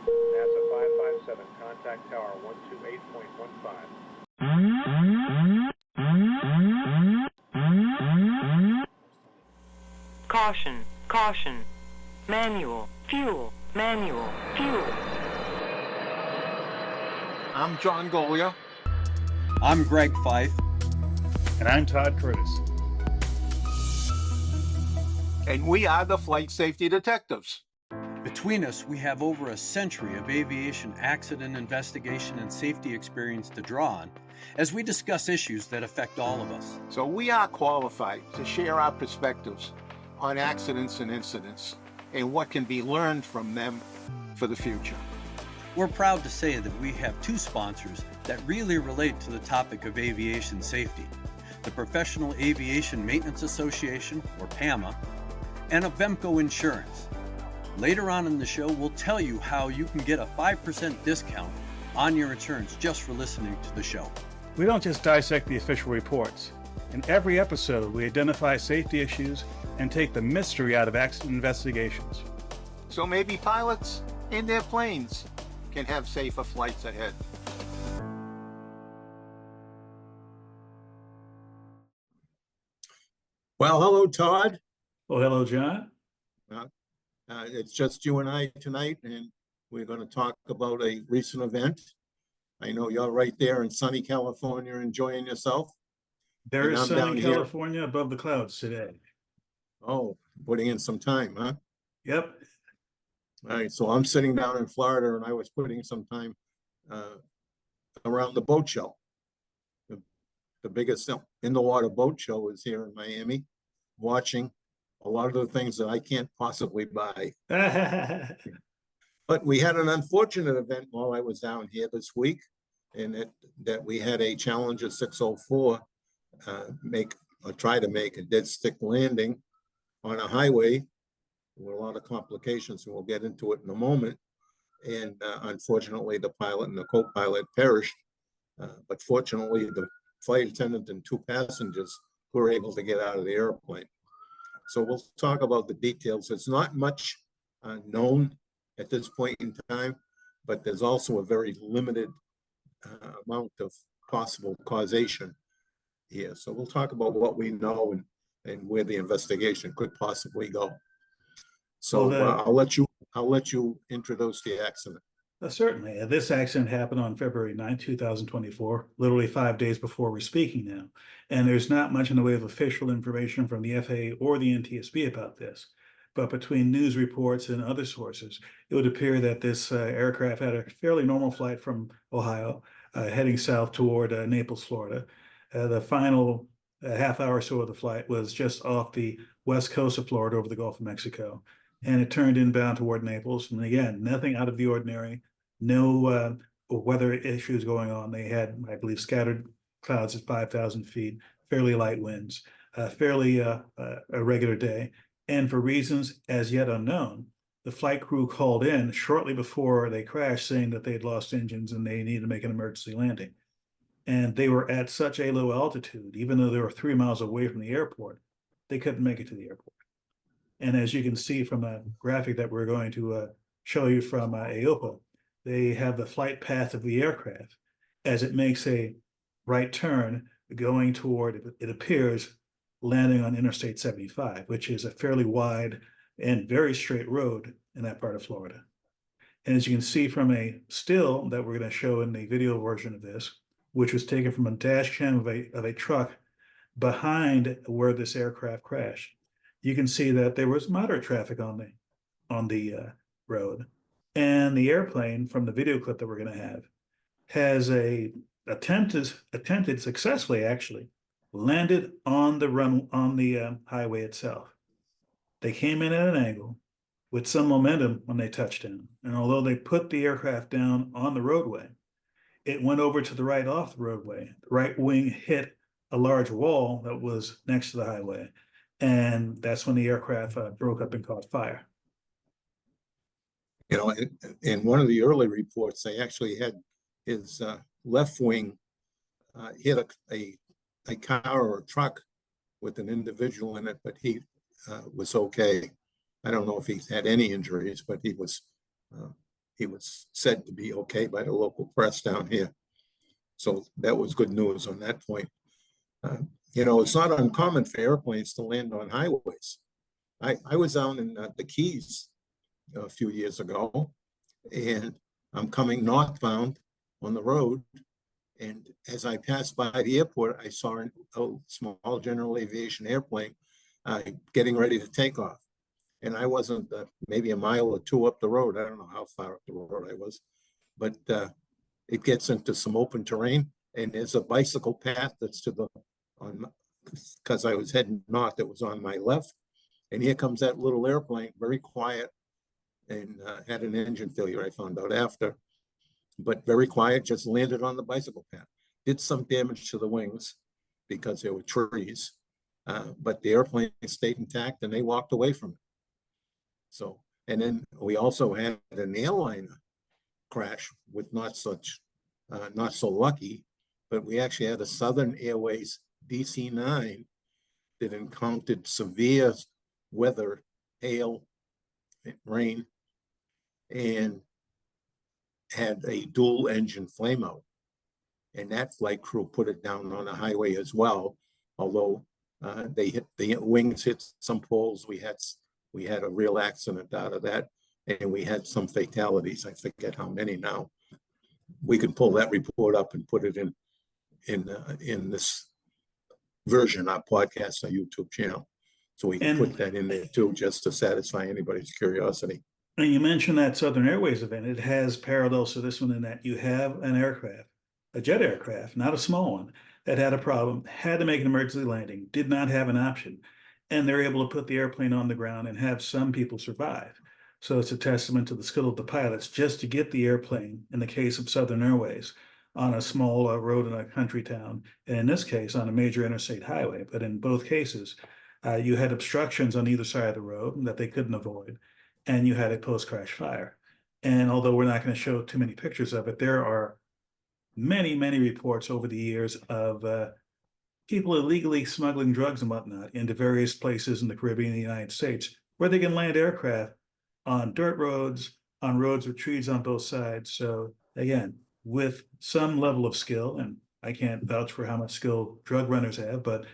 NASA 557, contact tower 128.15. Caution, caution. Manual, fuel, manual, fuel. I'm John Goglia. I'm Greg Fife. And I'm Todd Curtis. And we are the Flight Safety Detectives. Between us, we have over a century of aviation accident investigation and safety experience to draw on as we discuss issues that affect all of us. So we are qualified to share our perspectives on accidents and incidents and what can be learned from them for the future. We're proud to say that we have two sponsors that really relate to the topic of aviation safety: the Professional Aviation Maintenance Association, or PAMA, and Avemco Insurance. Later on in the show, we'll tell you how you can get a 5% discount on your insurance just for listening to the show. We don't just dissect the official reports. In every episode, we identify safety issues and take the mystery out of accident investigations. So maybe pilots and their planes can have safer flights ahead. Well, hello, Todd. Well, hello, John. It's just you and I tonight, and we're going to talk about a recent event. I know you're right there in sunny California enjoying yourself. There And is I'm sunny down here. California above the clouds today. Oh, putting in some time, huh? Yep. All right, so I'm sitting down in Florida, and I was putting some time around the boat show. The biggest in-the-water boat show is here in Miami, watching a lot of the things that I can't possibly buy. But we had an unfortunate event while I was down here this week, and that we had a Challenger 604 try to make a dead stick landing on a highway with a lot of complications, and we'll get into it in a moment. And unfortunately, the pilot and the co-pilot perished. But fortunately, the flight attendant and two passengers were able to get out of the airplane. So we'll talk about the details. It's not much known at this point in time, but there's also a very limited amount of possible causation here. So we'll talk about what we know and where the investigation could possibly go. So I'll let you introduce the accident. Certainly. This accident happened on February 9, 2024, literally 5 days before we're speaking now. And there's not much in the way of official information from the FAA or the NTSB about this. But between news reports and other sources, it would appear that this aircraft had a fairly normal flight from Ohio, heading south toward Naples, Florida. The final half hour or so of the flight was just off the west coast of Florida over the Gulf of Mexico. And it turned inbound toward Naples. And again, nothing out of the ordinary, no weather issues going on. They had, I believe, scattered clouds at 5,000 feet, fairly light winds, fairly a regular day. And for reasons as yet unknown, the flight crew called in shortly before they crashed saying that they had lost engines and they needed to make an emergency landing. And they were at such a low altitude, even though they were 3 miles away from the airport, they couldn't make it to the airport. And as you can see from the graphic that we're going to show you from AOPA, they have the flight path of the aircraft as it makes a right turn going toward, it appears, landing on Interstate 75, which is a fairly wide and very straight road in that part of Florida. And as you can see from a still that we're going to show in the video version of this, which was taken from a dash cam of a truck behind where this aircraft crashed, you can see that there was moderate traffic on the road, and the airplane from the video clip that we're going to have has attempted successfully, actually, landed on the highway itself. They came in at an angle with some momentum when they touched down, and although they put the aircraft down on the roadway, it went over to the right off the roadway. The right wing hit a large wall that was next to the highway. And that's when the aircraft broke up and caught fire. You know, in one of the early reports, they actually had his left wing hit a car or a truck with an individual in it, but he was okay. I don't know if he had any injuries, but he was he was said to be okay by the local press down here. So that was good news on that point. You know, it's not uncommon for airplanes to land on highways. I was down in the Keys a few years ago, and I'm coming northbound on the road. And as I passed by the airport, I saw a small general aviation airplane getting ready to take off. And I wasn't maybe a mile or two up the road. I don't know how far up the road I was, but it gets into some open terrain, and there's a bicycle path that's to the, because I was heading north, it was on my left. And here comes that little airplane, very quiet, and had an engine failure, I found out after, but very quiet, just landed on the bicycle path. Did some damage to the wings because there were trees, but the airplane stayed intact and they walked away from it. So, and then we also had an airliner crash with not so lucky, but we actually had a Southern Airways DC9 that encountered severe weather, hail, rain, and had a dual engine flameout. And that flight crew put it down on a highway as well, although the wings hit some poles. We had a real accident out of that, and we had some fatalities. I forget how many now. We can pull that report up and put it in this version, our podcast, our YouTube channel. So we can put that in there too, just to satisfy anybody's curiosity. And you mentioned that Southern Airways event. It has parallels to this one in that you have an aircraft, a jet aircraft, not a small one, that had a problem, had to make an emergency landing, did not have an option. And they're able to put the airplane on the ground and have some people survive. So it's a testament to the skill of the pilots just to get the airplane, in the case of Southern Airways, on a small road in a country town, and in this case, on a major interstate highway. But in both cases, you had obstructions on either side of the road that they couldn't avoid, and you had a post-crash fire. And although we're not going to show too many pictures of it, there are many, many reports over the years of people illegally smuggling drugs and whatnot into various places in the Caribbean and the United States, where they can land aircraft on dirt roads, on roads with trees on both sides. So again, with some level of skill, and I can't vouch for how much skill drug runners have, but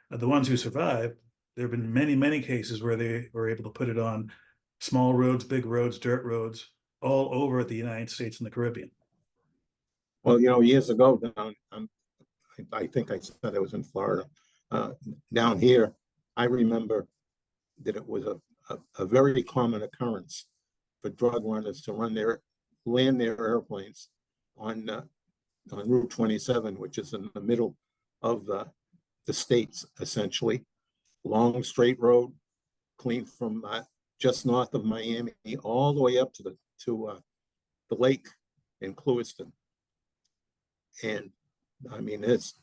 the ones who survive, there have been many, many cases where they were able to put it on small roads, big roads, dirt roads, all over the United States and the Caribbean. Well, you know, years ago, I think I said I was in Florida. Down here, I remember that it was a very common occurrence for drug runners to land their airplanes on Route 27, which is in the middle of the states, essentially. Long, straight road, clean from just north of Miami, all the way up to the lake in Clewiston. And I mean, it's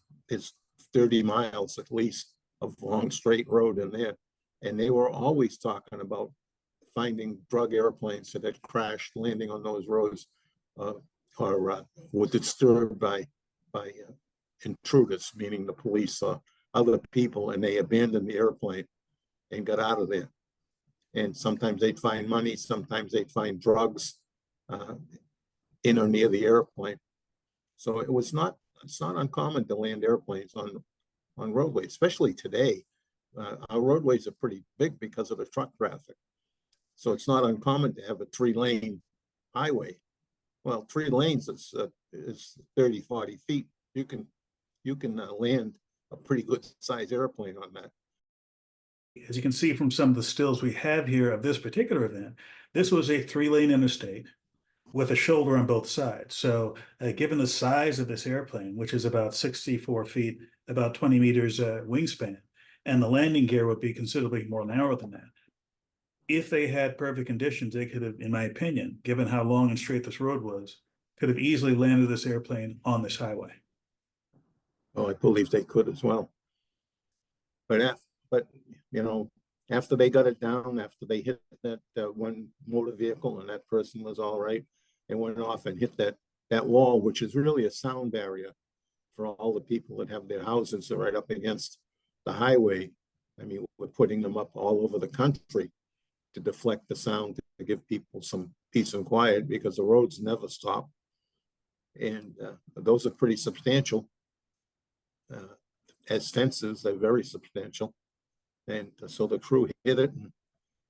30 miles at least of long, straight road in there. And they were always talking about finding drug airplanes that had crashed, landing on those roads, or were disturbed by intruders, meaning the police or other people, and they abandoned the airplane and got out of there. And sometimes they'd find money, sometimes they'd find drugs in or near the airplane. So it's not uncommon to land airplanes on roadways, especially today. Our roadways are pretty big because of the truck traffic. So it's not uncommon to have a 3-lane highway. Well, 3 lanes is 30, 40 feet. You can land a pretty good size airplane on that. As you can see from some of the stills we have here of this particular event, this was a 3-lane interstate with a shoulder on both sides. So given the size of this airplane, which is about 64 feet, about 20 meters wingspan, and the landing gear would be considerably more narrow than that. If they had perfect conditions, they could have, in my opinion, given how long and straight this road was, could have easily landed this airplane on this highway. Oh, I believe they could as well. But you know, after they got it down, after they hit that one motor vehicle and that person was all right, they went off and hit that wall, which is really a sound barrier for all the people that have their houses right up against the highway. I mean, we're putting them up all over the country to deflect the sound, to give people some peace and quiet because the roads never stop. And those are pretty substantial. As fences, they're very substantial. And so the crew hit it.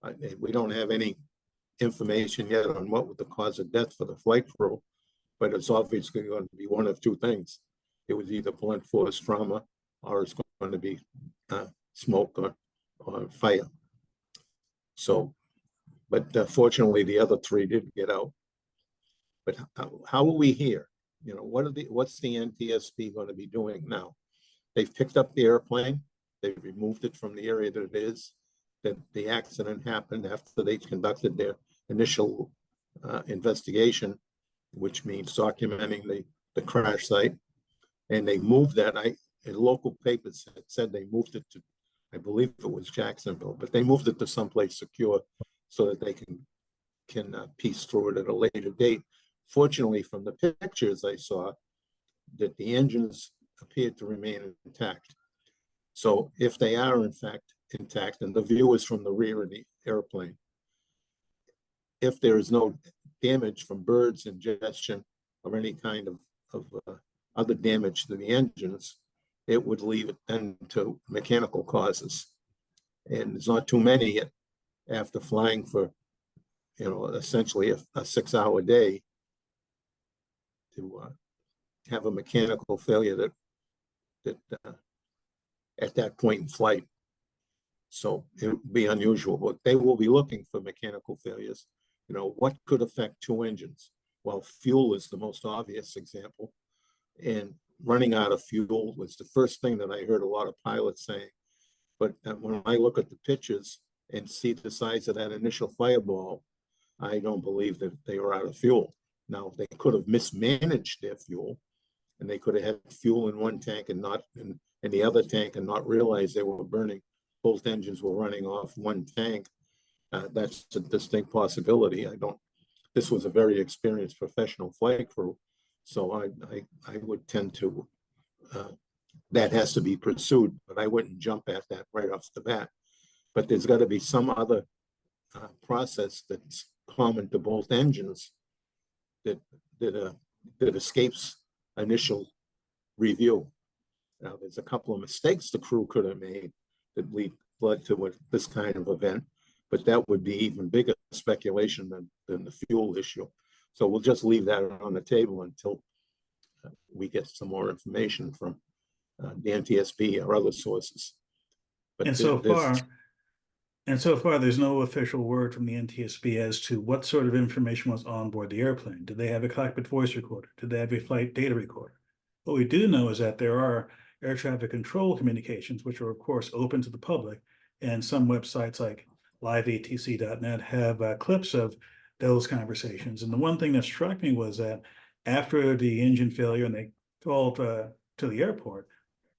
And we don't have any information yet on what was the cause of death for the flight crew, but it's obviously going to be one of two things. It was either blunt force trauma or it's going to be smoke or fire. So, but fortunately, the other three did get out. But how are we here? You know, what's the NTSB going to be doing now? They've picked up the airplane. They've removed it from the area that it is. That the accident happened after they conducted their initial investigation, which means documenting the crash site. And they moved that. In local papers said they moved it to, I believe it was Jacksonville, but they moved it to someplace secure so that they can piece through it at a later date. Fortunately, from the pictures I saw, that the engines appeared to remain intact. So if they are in fact intact, and the view is from the rear of the airplane, if there is no damage from birds, ingestion, or any kind of other damage to the engines, it would leave it then to mechanical causes. And there's not too many yet after flying for, essentially a 6-hour day to have a mechanical failure that at that point in flight. So it would be unusual, but they will be looking for mechanical failures. What could affect two engines? Well, fuel is the most obvious example. And running out of fuel was the first thing that I heard a lot of pilots saying. But when I look at the pictures and see the size of that initial fireball, I don't believe that they were out of fuel. Now, they could have mismanaged their fuel, and they could have had fuel in one tank and not in the other tank and not realize they were burning. Both engines were running off one tank. That's a distinct possibility. This was a very experienced professional flight crew. So I would tend to, that has to be pursued, but I wouldn't jump at that right off the bat. But there's got to be some other process that's common to both engines that escapes initial review. Now, there's a couple of mistakes the crew could have made that led to this kind of event, but that would be even bigger speculation than the fuel issue. So we'll just leave that on the table until we get some more information from the NTSB or other sources. But And so far, there's no official word from the NTSB as to what sort of information was on board the airplane. Did they have a cockpit voice recorder? Did they have a flight data recorder? What we do know is that there are air traffic control communications, which are, of course, open to the public. And some websites like liveatc.net have clips of those conversations. And the one thing that struck me was that after the engine failure and they called to the airport,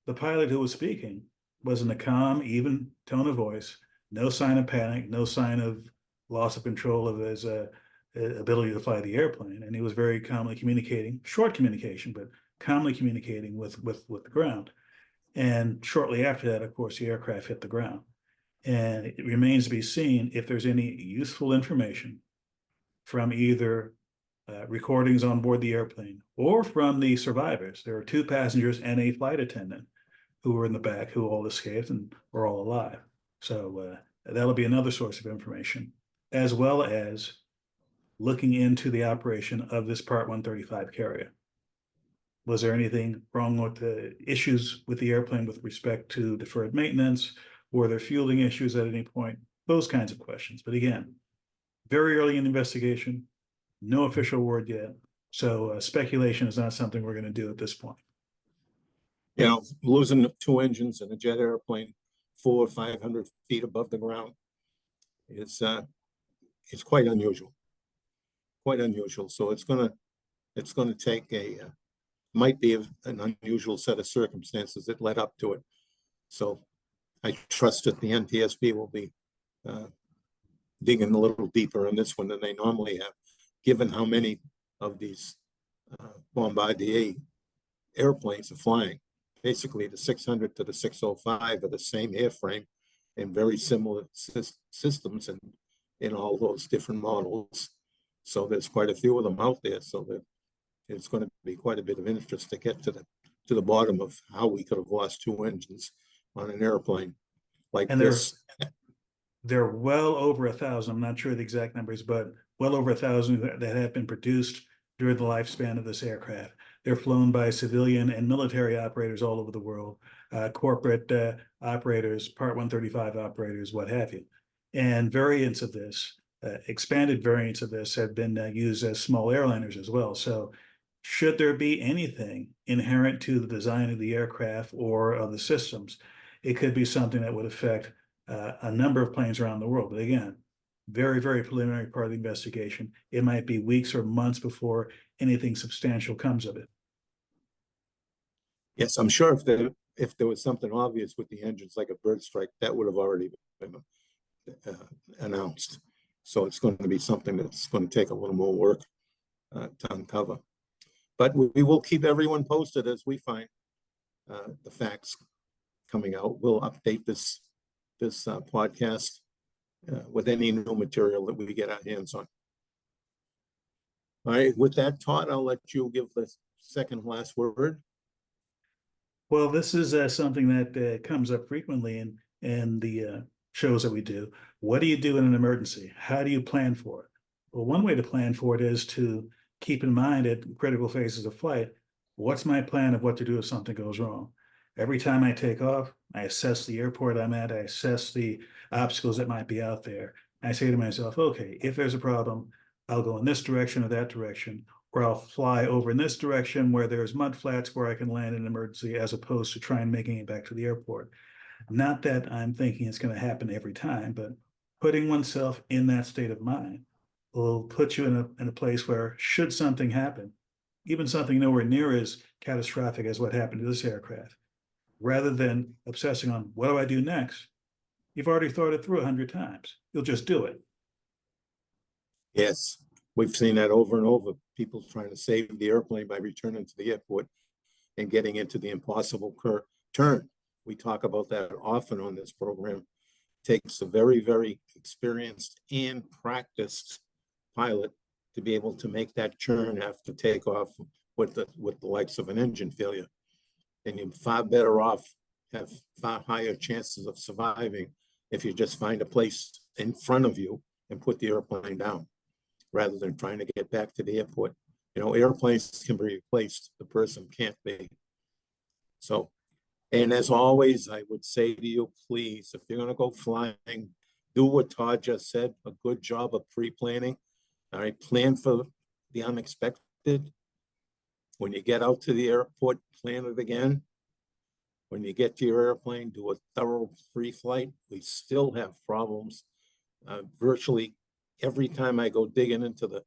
the pilot who was speaking was in a calm, even tone of voice, no sign of panic, no sign of loss of control of his ability to fly the airplane. And he was very calmly communicating, short communication, but calmly communicating with the ground. And shortly after that, of course, the aircraft hit the ground. And it remains to be seen if there's any useful information from either recordings on board the airplane or from the survivors. There are 2 passengers and a flight attendant who were in the back who all escaped and were all alive. So that'll be another source of information, as well as looking into the operation of this Part 135 carrier. Was there anything wrong with the issues with the airplane with respect to deferred maintenance? Were there fueling issues at any point? Those kinds of questions. But again, very early in the investigation, no official word yet. So speculation is not something we're going to do at this point. Losing 2 engines in a jet airplane 400 or 500 feet above the ground is quite unusual. Quite unusual. So it's going to take might be an unusual set of circumstances that led up to it. So I trust that the NTSB will be digging a little deeper on this one than they normally have, given how many of these Bombardier airplanes are flying. Basically, the 600 to the 605 are the same airframe and very similar systems in all those different models. So there's quite a few of them out there, so that it's going to be quite a bit of interest to get to the bottom of how we could have lost 2 engines on an airplane like And this. they're well over 1,000. I'm not sure the exact numbers, but well over 1,000 that have been produced during the lifespan of this aircraft. They're flown by civilian and military operators all over the world, corporate operators, Part 135 operators, what have you. And variants of this, expanded variants of this, have been used as small airliners as well. So should there be anything inherent to the design of the aircraft or of the systems, it could be something that would affect a number of planes around the world. But again, very, very preliminary part of the investigation. It might be weeks or months before anything substantial comes of it. Yes, I'm sure if there was something obvious with the engines, like a bird strike, that would have already been announced. So it's going to be something that's going to take a little more work to uncover. But we will keep everyone posted as we find the facts coming out. We'll update this podcast with any new material that we get our hands on. All right, with that, Todd, I'll let you give the second last word. Well, this is something that comes up frequently in the shows that we do. What do you do in an emergency? How do you plan for it? Well, one way to plan for it is to keep in mind at critical phases of flight, what's my plan of what to do if something goes wrong? Every time I take off, I assess the airport I'm at, I assess the obstacles that might be out there. I say to myself, okay, if there's a problem, I'll go in this direction or that direction, or I'll fly over in this direction where there's mud flats where I can land in an emergency, as opposed to trying making it back to the airport. Not that I'm thinking it's going to happen every time, but putting oneself in that state of mind will put you in a place where, should something happen, even something nowhere near as catastrophic as what happened to this aircraft, rather than obsessing on what do I do next, you've already thought it through 100 times. You'll just do it. Yes, we've seen that over and over. People trying to save the airplane by returning to the airport and getting into the impossible turn. We talk about that often on this program. It takes a very, very experienced and practiced pilot to be able to make that turn after takeoff with the likes of an engine failure. And you're far better off, have far higher chances of surviving if you just find a place in front of you and put the airplane down, rather than trying to get back to the airport. You know, airplanes can be replaced, the person can't be. So, and as always, I would say to you, please, if you're going to go flying, do what Todd just said, a good job of pre-planning. All right, plan for the unexpected. When you get out to the airport, plan it again. When you get to your airplane, do a thorough pre-flight. We still have problems. Virtually every time I go digging into the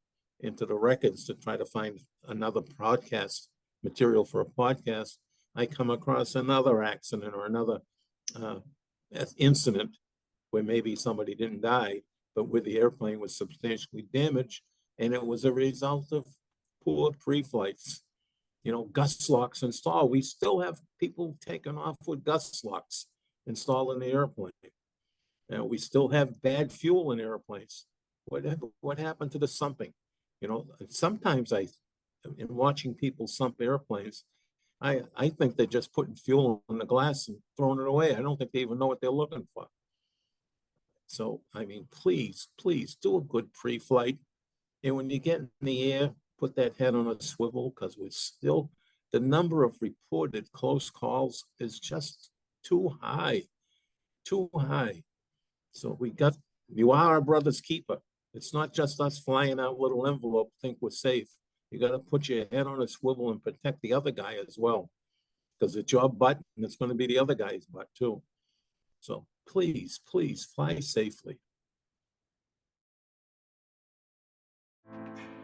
records to try to find another podcast material for a podcast, I come across another accident or another incident where maybe somebody didn't die, but where the airplane was substantially damaged, and it was a result of poor pre-flights. You know, gust locks installed. We still have people taking off with gust locks installed in the airplane. And we still have bad fuel in airplanes. What happened to the sumping? You know, sometimes in watching people sump airplanes, I think they're just putting fuel in the glass and throwing it away. I don't think they even know what they're looking for. So, I mean, please do a good pre-flight. And when you get in the air, put that head on a swivel, because the number of reported close calls is just too high. So you are our brother's keeper. It's not just us flying out little envelope, think we're safe. You got to put your head on a swivel and protect the other guy as well, because it's your butt and it's going to be the other guy's butt too. So please fly safely.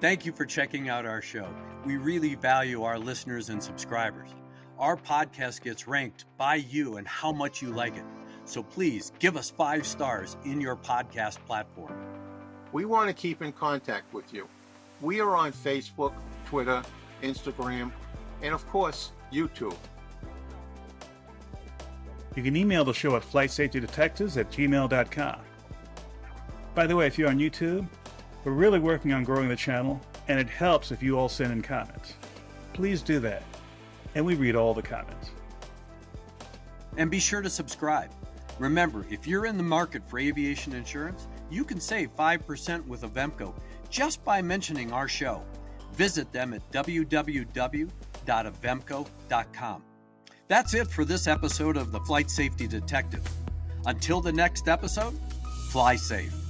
Thank you for checking out our show. We really value our listeners and subscribers. Our podcast gets ranked by you and how much you like it. So please give us 5 stars in your podcast platform. We want to keep in contact with you. We are on Facebook, Twitter, Instagram, and of course, YouTube. You can email the show at flightsafetydetectives@gmail.com. By the way, if you're on YouTube, We're really working on growing the channel, and it helps if you all send in comments. Please do that, and we read all the comments. And be sure to subscribe. Remember, if you're in the market for aviation insurance, you can save 5% with Avemco just by mentioning our show. Visit them at www.avemco.com. That's it for this episode of The Flight Safety Detective. Until the next episode, fly safe.